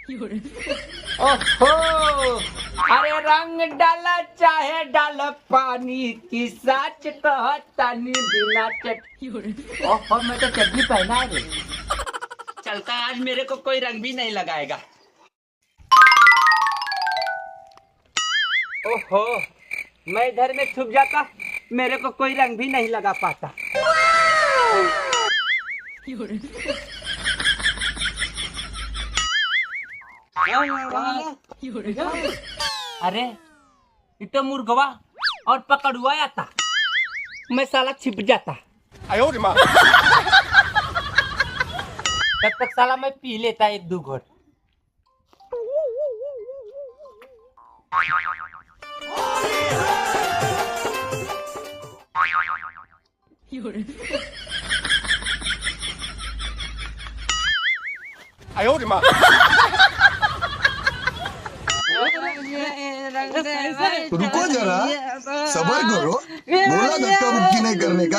ओहो, अरे रंग डाला चाहे डाल पानी की सच कहतानी बिना ओहो, मैं तो चटनी पहना है रे। चलता आज मेरे को कोई रंग भी नहीं लगाएगा। ओहो, मैं इधर में छुप जाता, मेरे को कोई रंग भी नहीं लगा पाता। अरे ये तो मुर्गवा और पकड़ुआ आता, मैं साला छिप जाता। तब तक साला मैं पी लेता एक दो घोट। रुको जरा, सबर करो, बोला धक्का मुक्की नहीं करने का।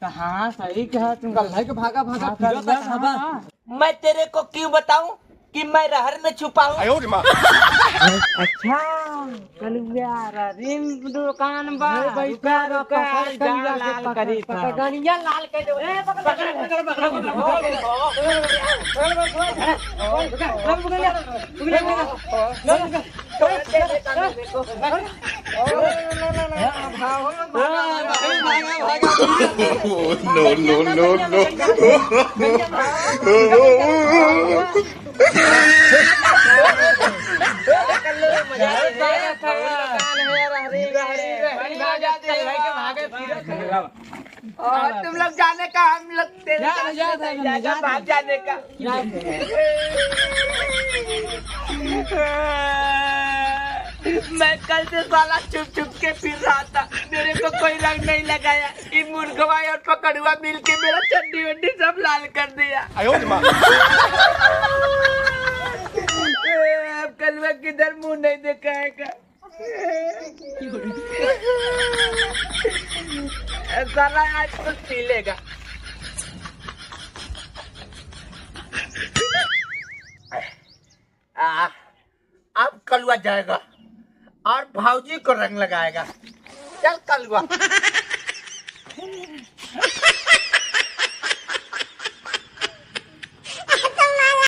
हाँ सही कहा तुम। भागा मैं तेरे को क्यों बताऊं कि मैं रहर में छुपा हूँ। अच्छा दुकान लाल कर दो। और तुम लोग जाने का, हम लोग भाग जाने का। मैं कल से साला छुप छुप के फिर रहा था, मेरे को कोई रंग नहीं लगाया। ये मुर्गवा और पकड़ुआ मिल के मेरा चड्डी वड्डी सब लाल कर दिया। अब कल मैं किधर मुंह नहीं दिखाएगा। साला आज कुछ पी लेगा। अब कलुआ जाएगा और भाऊजी को रंग लगाएगा। चल कलुआ।